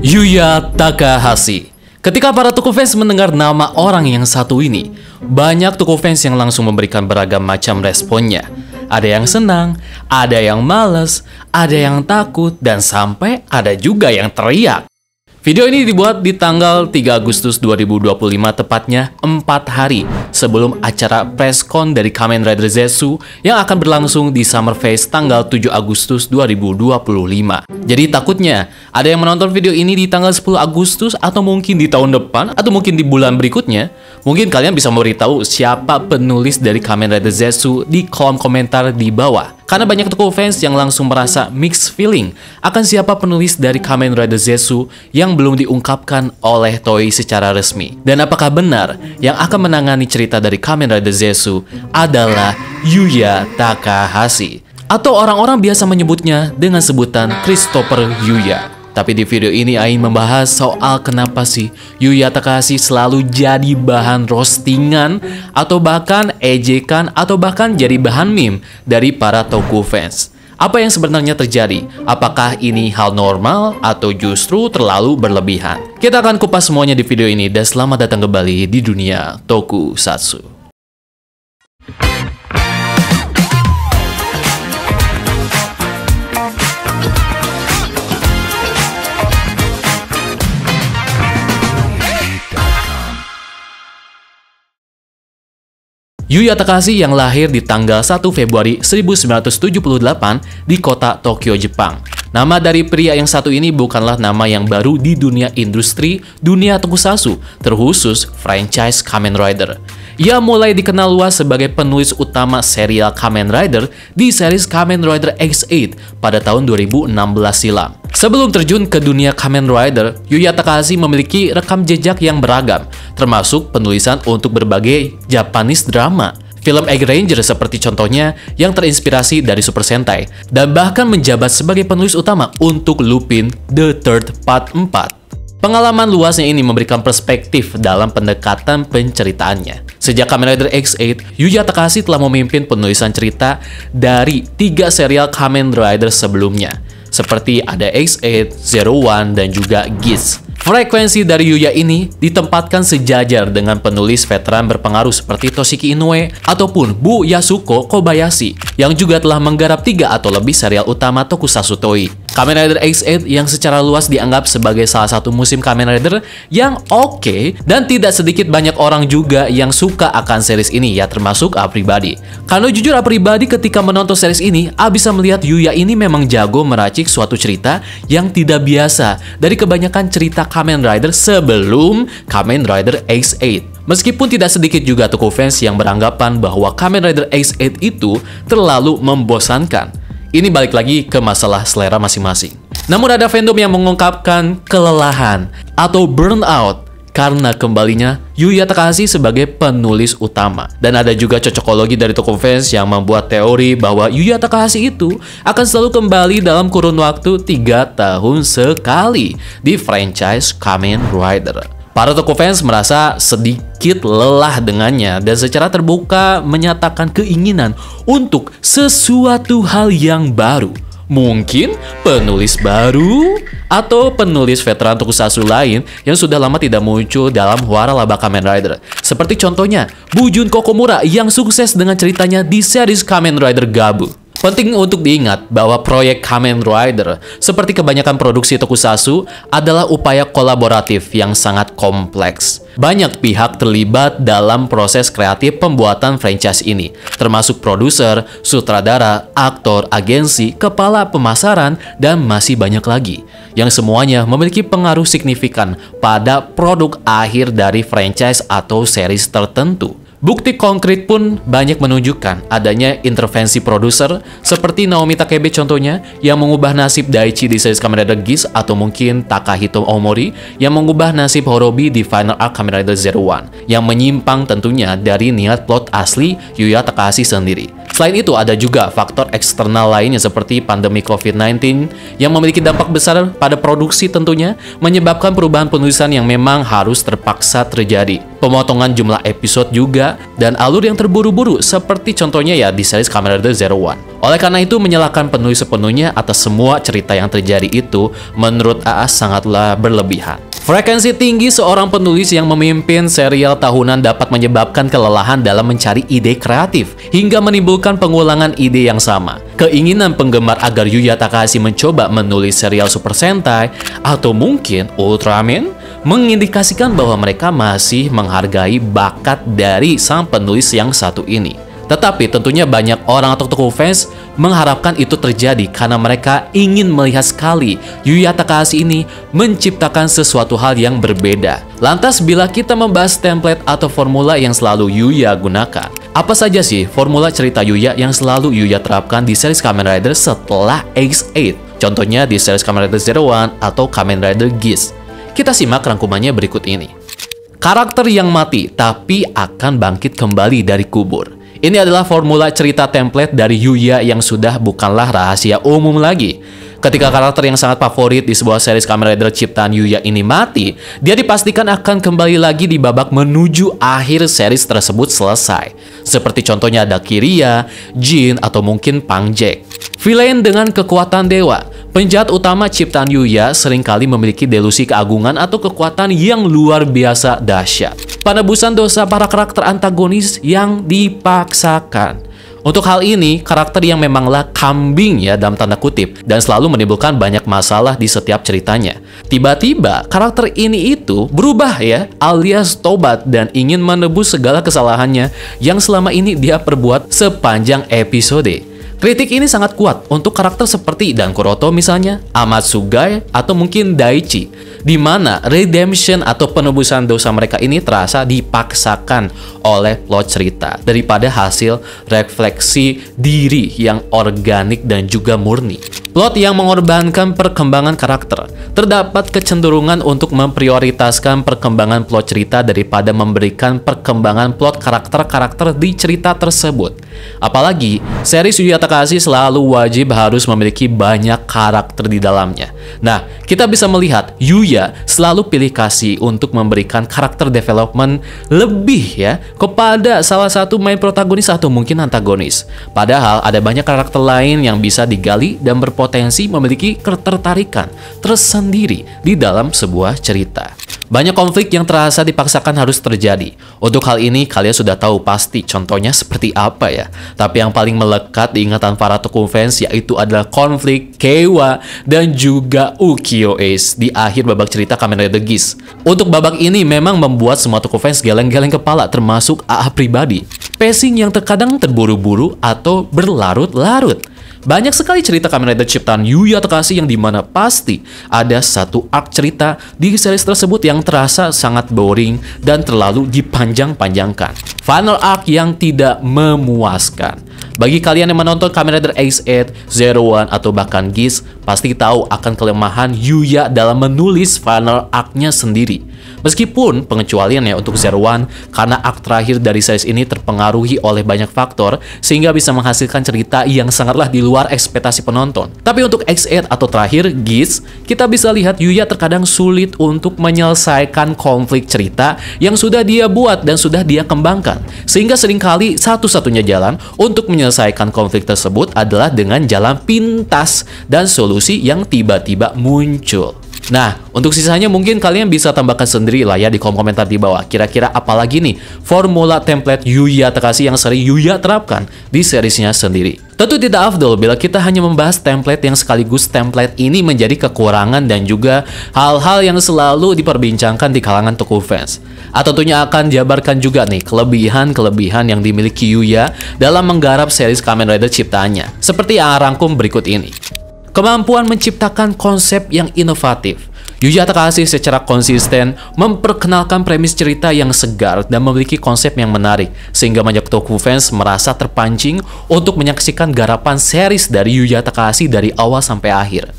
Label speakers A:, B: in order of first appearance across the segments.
A: Yuya Takahashi. Ketika para Toko fans mendengar nama orang yang satu ini, banyak Toko fans yang langsung memberikan beragam macam responnya. Ada yang senang, ada yang males, ada yang takut, dan sampai ada juga yang teriak. Video ini dibuat di tanggal 3 Agustus 2025, tepatnya 4 hari sebelum acara press-con dari Kamen Rider Zetsu yang akan berlangsung di Summer Fest tanggal 7 Agustus 2025. Jadi takutnya ada yang menonton video ini di tanggal 10 Agustus atau mungkin di tahun depan atau mungkin di bulan berikutnya. Mungkin kalian bisa memberitahu siapa penulis dari Kamen Rider Zetsu di kolom komentar di bawah. Karena banyak Toko fans yang langsung merasa mixed feeling akan siapa penulis dari Kamen Rider Zetsu yang belum diungkapkan oleh Toei secara resmi. Dan apakah benar yang akan menangani cerita dari Kamen Rider Zetsu adalah Yuya Takahashi? Atau orang-orang biasa menyebutnya dengan sebutan Christopher Yuya. Tapi di video ini Ain membahas soal kenapa sih Yuya Takahashi selalu jadi bahan roastingan atau bahkan ejekan atau bahkan jadi bahan meme dari para Toko fans. Apa yang sebenarnya terjadi? Apakah ini hal normal atau justru terlalu berlebihan? Kita akan kupas semuanya di video ini dan selamat datang kembali di dunia Tokusatsu. Yuya Takahashi yang lahir di tanggal 1 Februari 1978 di kota Tokyo, Jepang. Nama dari pria yang satu ini bukanlah nama yang baru di dunia industri dunia tokusatsu, terkhusus franchise Kamen Rider. Ia mulai dikenal luas sebagai penulis utama serial Kamen Rider di series Kamen Rider X8 pada tahun 2016 silam. Sebelum terjun ke dunia Kamen Rider, Yuya Takahashi memiliki rekam jejak yang beragam, termasuk penulisan untuk berbagai Japanese drama, film Egg Ranger seperti contohnya yang terinspirasi dari Super Sentai, dan bahkan menjabat sebagai penulis utama untuk Lupin The Third Part 4. Pengalaman luasnya ini memberikan perspektif dalam pendekatan penceritaannya. Sejak Kamen Rider X8, Yuya Takahashi telah memimpin penulisan cerita dari 3 serial Kamen Rider sebelumnya, seperti ada X8, Zero One, dan juga Geats. Frekuensi dari Yuya ini ditempatkan sejajar dengan penulis veteran berpengaruh seperti Toshiki Inoue ataupun Bu Yasuko Kobayashi yang juga telah menggarap 3 atau lebih serial utama Tokusatsu Toei. Kamen Rider X8 yang secara luas dianggap sebagai salah satu musim Kamen Rider yang oke, dan tidak sedikit banyak orang juga yang suka akan series ini, ya termasuk A pribadi. Karena jujur A pribadi ketika menonton series ini, A bisa melihat Yuya ini memang jago meracik suatu cerita yang tidak biasa dari kebanyakan cerita Kamen Rider sebelum Kamen Rider X8. Meskipun tidak sedikit juga Toko fans yang beranggapan bahwa Kamen Rider X8 itu terlalu membosankan. Ini balik lagi ke masalah selera masing-masing. Namun ada fandom yang mengungkapkan kelelahan atau burnout karena kembalinya Yuya Takahashi sebagai penulis utama. Dan ada juga cocokologi dari Toko fans yang membuat teori bahwa Yuya Takahashi itu akan selalu kembali dalam kurun waktu 3 tahun sekali di franchise Kamen Rider. Para Toko fans merasa sedikit lelah dengannya dan secara terbuka menyatakan keinginan untuk sesuatu hal yang baru. Mungkin penulis baru atau penulis veteran tokusatsu lain yang sudah lama tidak muncul dalam waralaba Kamen Rider. Seperti contohnya Bujun Kokomura yang sukses dengan ceritanya di series Kamen Rider Gabu. Penting untuk diingat bahwa proyek Kamen Rider, seperti kebanyakan produksi tokusatsu, adalah upaya kolaboratif yang sangat kompleks. Banyak pihak terlibat dalam proses kreatif pembuatan franchise ini, termasuk produser, sutradara, aktor, agensi, kepala pemasaran, dan masih banyak lagi, yang semuanya memiliki pengaruh signifikan pada produk akhir dari franchise atau series tertentu. Bukti konkret pun banyak menunjukkan adanya intervensi produser seperti Naomi Takebe contohnya yang mengubah nasib Daichi di series Kamen Rider Geats, atau mungkin Takahito Omori yang mengubah nasib Horobi di final arc Kamen Rider Zero One yang menyimpang tentunya dari niat plot asli Yuya Takahashi sendiri. Selain itu, ada juga faktor eksternal lainnya seperti pandemi COVID-19 yang memiliki dampak besar pada produksi tentunya, menyebabkan perubahan penulisan yang memang harus terpaksa terjadi. Pemotongan jumlah episode juga, dan alur yang terburu-buru seperti contohnya ya di series Kamen Rider Zero One. Oleh karena itu, menyalahkan penulis sepenuhnya atas semua cerita yang terjadi itu menurut AA sangatlah berlebihan. Frekuensi tinggi seorang penulis yang memimpin serial tahunan dapat menyebabkan kelelahan dalam mencari ide kreatif hingga menimbulkan pengulangan ide yang sama. Keinginan penggemar agar Yuya Takahashi mencoba menulis serial Super Sentai atau mungkin Ultraman mengindikasikan bahwa mereka masih menghargai bakat dari sang penulis yang satu ini. Tetapi tentunya banyak orang atau tokoh fans mengharapkan itu terjadi karena mereka ingin melihat sekali Yuya Takahashi ini menciptakan sesuatu hal yang berbeda. Lantas bila kita membahas template atau formula yang selalu Yuya gunakan, apa saja sih formula cerita Yuya yang selalu Yuya terapkan di series Kamen Rider setelah X8? Contohnya di series Kamen Rider Zero One atau Kamen Rider Geats. Kita simak rangkumannya berikut ini. Karakter yang mati tapi akan bangkit kembali dari kubur. Ini adalah formula cerita template dari Yuya yang sudah bukanlah rahasia umum lagi. Ketika karakter yang sangat favorit di sebuah series Kamen Rider ciptaan Yuya ini mati, dia dipastikan akan kembali lagi di babak menuju akhir series tersebut selesai. Seperti contohnya ada Kiria, Jin, atau mungkin Pang Jack. Villain dengan kekuatan dewa. Penjahat utama ciptaan Yuya seringkali memiliki delusi keagungan atau kekuatan yang luar biasa dahsyat. Penebusan dosa para karakter antagonis yang dipaksakan. Untuk hal ini, karakter yang memanglah kambing ya dalam tanda kutip dan selalu menimbulkan banyak masalah di setiap ceritanya. Tiba-tiba karakter ini itu berubah ya, alias tobat dan ingin menebus segala kesalahannya yang selama ini dia perbuat sepanjang episode. Kritik ini sangat kuat untuk karakter seperti Dan Kuroto misalnya, Amatsugai, atau mungkin Daichi, di mana redemption atau penebusan dosa mereka ini terasa dipaksakan oleh plot cerita daripada hasil refleksi diri yang organik dan juga murni. Plot yang mengorbankan perkembangan karakter. Terdapat kecenderungan untuk memprioritaskan perkembangan plot cerita daripada memberikan perkembangan plot karakter-karakter di cerita tersebut. Apalagi, series Yuya Takahashi selalu wajib harus memiliki banyak karakter di dalamnya. Nah, kita bisa melihat Yuya selalu pilih kasih untuk memberikan karakter development lebih ya kepada salah satu main protagonis atau mungkin antagonis. Padahal ada banyak karakter lain yang bisa digali dan berpotensi memiliki ketertarikan tersendiri di dalam sebuah cerita. Banyak konflik yang terasa dipaksakan harus terjadi. Untuk hal ini kalian sudah tahu pasti contohnya seperti apa ya. Tapi yang paling melekat di ingatan para tokoh fans yaitu adalah konflik Keiwa dan juga Ukyo Ace di akhir babak cerita Kamen Rider Geats. Untuk babak ini memang membuat semua tokoh fans geleng-geleng kepala termasuk AA pribadi. Pacing yang terkadang terburu-buru atau berlarut-larut. Banyak sekali cerita Kamen Rider ciptaan Yuya Takahashi yang dimana pasti ada satu arc cerita di series tersebut yang terasa sangat boring dan terlalu dipanjang-panjangkan. Final arc yang tidak memuaskan. Bagi kalian yang menonton Kamen Rider X8, Zero One, atau bahkan Geats, pasti tahu akan kelemahan Yuya dalam menulis final arc-nya sendiri. Meskipun pengecualiannya untuk Zero One karena arc terakhir dari series ini terpengaruhi oleh banyak faktor sehingga bisa menghasilkan cerita yang sangatlah di luar ekspektasi penonton. Tapi untuk X8 atau terakhir Geats, kita bisa lihat Yuya terkadang sulit untuk menyelesaikan konflik cerita yang sudah dia buat dan sudah dia kembangkan. Sehingga seringkali satu-satunya jalan untuk menyelesaikan konflik tersebut adalah dengan jalan pintas dan solusi yang tiba-tiba muncul. Nah, untuk sisanya mungkin kalian bisa tambahkan sendiri lah ya di kolom komentar di bawah. Kira-kira apalagi nih formula template Yuya Takahashi yang sering Yuya terapkan di seriesnya sendiri. Tentu tidak afdol bila kita hanya membahas template yang sekaligus template ini menjadi kekurangan dan juga hal-hal yang selalu diperbincangkan di kalangan tokoh fans. Tentunya akan jabarkan juga nih kelebihan-kelebihan yang dimiliki Yuya dalam menggarap series Kamen Rider ciptaannya. Seperti yang rangkum berikut ini. Kemampuan menciptakan konsep yang inovatif. Yuya Takahashi secara konsisten memperkenalkan premis cerita yang segar dan memiliki konsep yang menarik, sehingga banyak tokoh fans merasa terpancing untuk menyaksikan garapan series dari Yuya Takahashi dari awal sampai akhir.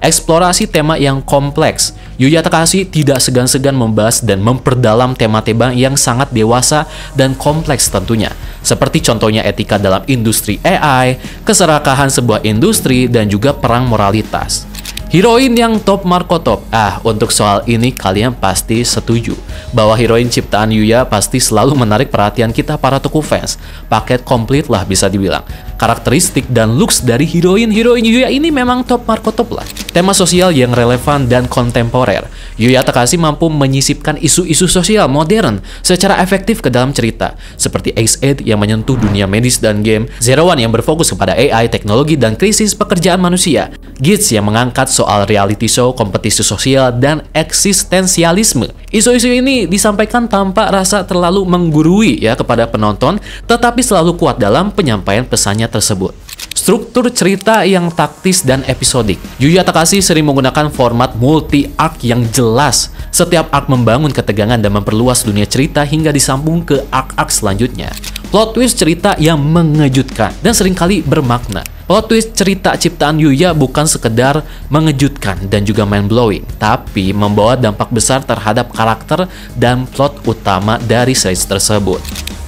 A: Eksplorasi tema yang kompleks. Yuya Takahashi tidak segan-segan membahas dan memperdalam tema-tema yang sangat dewasa dan kompleks tentunya. Seperti contohnya etika dalam industri AI, keserakahan sebuah industri, dan juga perang moralitas. Heroin yang top Marco top. Untuk soal ini kalian pasti setuju bahwa heroin ciptaan Yuya pasti selalu menarik perhatian kita para toku fans. Paket komplit lah bisa dibilang. Karakteristik dan looks dari heroin Yuya ini memang top Marco top lah. Tema sosial yang relevan dan kontemporer. Yuya Takahashi mampu menyisipkan isu-isu sosial modern secara efektif ke dalam cerita, seperti Ace 8 yang menyentuh dunia medis dan game, Zero One yang berfokus kepada AI, teknologi, dan krisis pekerjaan manusia, Gits yang mengangkat soal reality show, kompetisi sosial, dan eksistensialisme. Isu-isu ini disampaikan tanpa rasa terlalu menggurui ya kepada penonton, tetapi selalu kuat dalam penyampaian pesannya tersebut. Struktur cerita yang taktis dan episodik. Yuya Takahashi sering menggunakan format multi-arc yang jelas. Setiap arc membangun ketegangan dan memperluas dunia cerita hingga disambung ke arc-arc selanjutnya. Plot twist cerita yang mengejutkan dan seringkali bermakna. Plot twist cerita ciptaan Yuya bukan sekedar mengejutkan dan juga mind-blowing, tapi membawa dampak besar terhadap karakter dan plot utama dari series tersebut.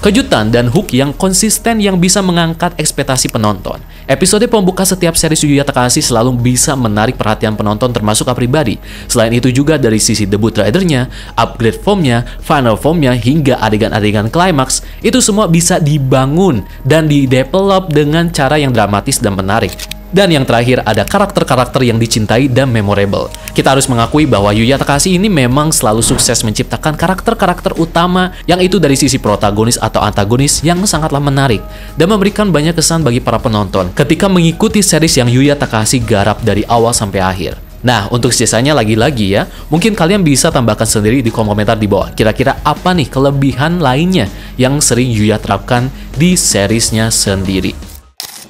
A: Kejutan dan hook yang konsisten yang bisa mengangkat ekspektasi penonton. Episode pembuka setiap series Yuya Takahashi selalu bisa menarik perhatian penonton termasuk pribadi. Selain itu juga dari sisi debut ridernya, upgrade formnya, final formnya, hingga adegan-adegan klimaks, itu semua bisa dibangun dan didevelop dengan cara yang dramatis dan menarik. Dan yang terakhir ada karakter-karakter yang dicintai dan memorable. Kita harus mengakui bahwa Yuya Takahashi ini memang selalu sukses menciptakan karakter-karakter utama yang itu dari sisi protagonis atau antagonis yang sangatlah menarik dan memberikan banyak kesan bagi para penonton ketika mengikuti series yang Yuya Takahashi garap dari awal sampai akhir. Nah, untuk sisanya lagi-lagi ya, mungkin kalian bisa tambahkan sendiri di kolom komentar di bawah. Kira-kira apa nih kelebihan lainnya yang sering Yuya terapkan di seriesnya sendiri.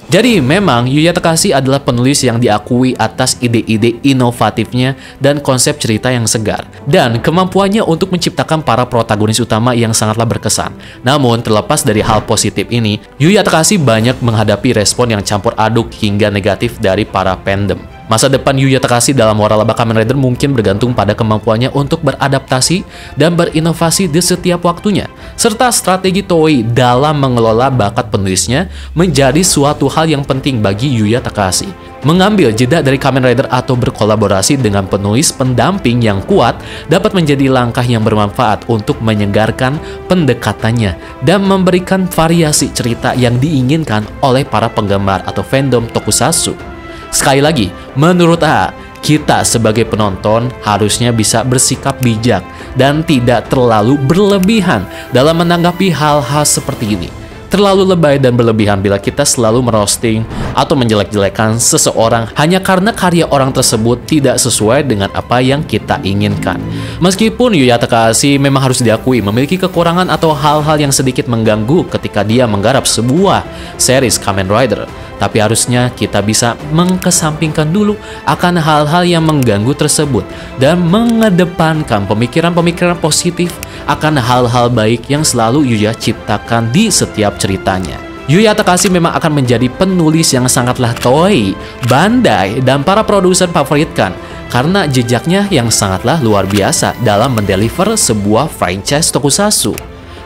A: Jadi memang Yuya Takahashi adalah penulis yang diakui atas ide-ide inovatifnya dan konsep cerita yang segar, dan kemampuannya untuk menciptakan para protagonis utama yang sangatlah berkesan. Namun terlepas dari hal positif ini, Yuya Takahashi banyak menghadapi respon yang campur aduk hingga negatif dari para fandom. Masa depan Yuya Takahashi dalam waralaba Kamen Rider mungkin bergantung pada kemampuannya untuk beradaptasi dan berinovasi di setiap waktunya, serta strategi Toei dalam mengelola bakat penulisnya menjadi suatu hal yang penting bagi Yuya Takahashi. Mengambil jeda dari Kamen Rider atau berkolaborasi dengan penulis pendamping yang kuat dapat menjadi langkah yang bermanfaat untuk menyegarkan pendekatannya dan memberikan variasi cerita yang diinginkan oleh para penggemar atau fandom tokusatsu. Sekali lagi, menurut A, kita sebagai penonton harusnya bisa bersikap bijak dan tidak terlalu berlebihan dalam menanggapi hal-hal seperti ini. Terlalu lebay dan berlebihan bila kita selalu merosting atau menjelek-jelekan seseorang hanya karena karya orang tersebut tidak sesuai dengan apa yang kita inginkan. Meskipun Yuya Takahashi memang harus diakui memiliki kekurangan atau hal-hal yang sedikit mengganggu ketika dia menggarap sebuah series Kamen Rider, tapi harusnya kita bisa mengkesampingkan dulu akan hal-hal yang mengganggu tersebut dan mengedepankan pemikiran-pemikiran positif akan hal-hal baik yang selalu Yuya ciptakan di setiap ceritanya. Yuya Takahashi memang akan menjadi penulis yang sangatlah Toei, Bandai, dan para produser favoritkan karena jejaknya yang sangatlah luar biasa dalam mendeliver sebuah franchise tokusatsu.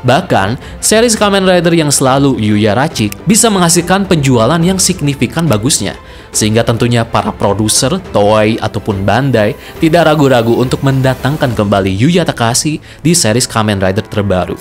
A: Bahkan, series Kamen Rider yang selalu Yuya racik bisa menghasilkan penjualan yang signifikan bagusnya, sehingga tentunya para produser, Toei, ataupun Bandai tidak ragu-ragu untuk mendatangkan kembali Yuya Takahashi di series Kamen Rider terbaru.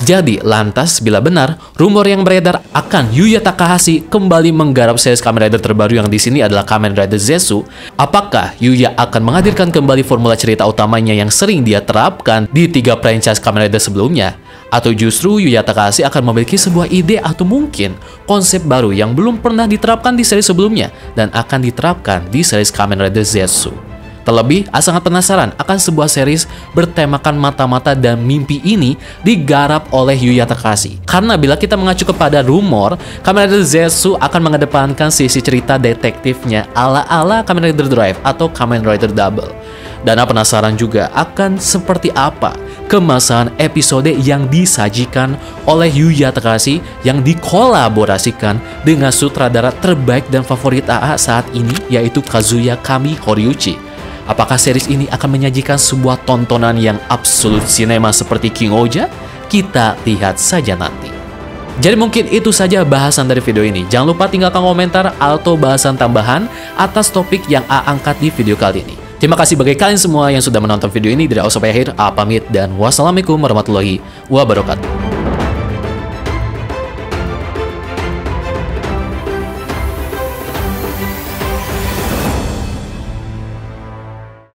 A: Jadi, lantas bila benar rumor yang beredar akan Yuya Takahashi kembali menggarap series Kamen Rider terbaru yang di sini adalah Kamen Rider Zetsu, apakah Yuya akan menghadirkan kembali formula cerita utamanya yang sering dia terapkan di 3 franchise Kamen Rider sebelumnya? Atau justru Yuya Takahashi akan memiliki sebuah ide atau mungkin konsep baru yang belum pernah diterapkan di seri sebelumnya dan akan diterapkan di series Kamen Rider Zetsu? Terlebih, sangat penasaran akan sebuah series bertemakan mata-mata dan mimpi ini digarap oleh Yuya Takahashi. Karena bila kita mengacu kepada rumor, Kamen Rider Zetsu akan mengedepankan sisi cerita detektifnya ala-ala Kamen Rider Drive atau Kamen Rider Double. Dan penasaran juga akan seperti apa kemasan episode yang disajikan oleh Yuya Takahashi yang dikolaborasikan dengan sutradara terbaik dan favorit AA saat ini, yaitu Kazuya Kami Horiuchi. Apakah series ini akan menyajikan sebuah tontonan yang absolut sinema seperti King Oja? Kita lihat saja nanti. Jadi mungkin itu saja bahasan dari video ini. Jangan lupa tinggalkan komentar atau bahasan tambahan atas topik yang A angkat di video kali ini. Terima kasih bagi kalian semua yang sudah menonton video ini. Dari awal sampai akhir, A pamit dan wassalamualaikum warahmatullahi wabarakatuh.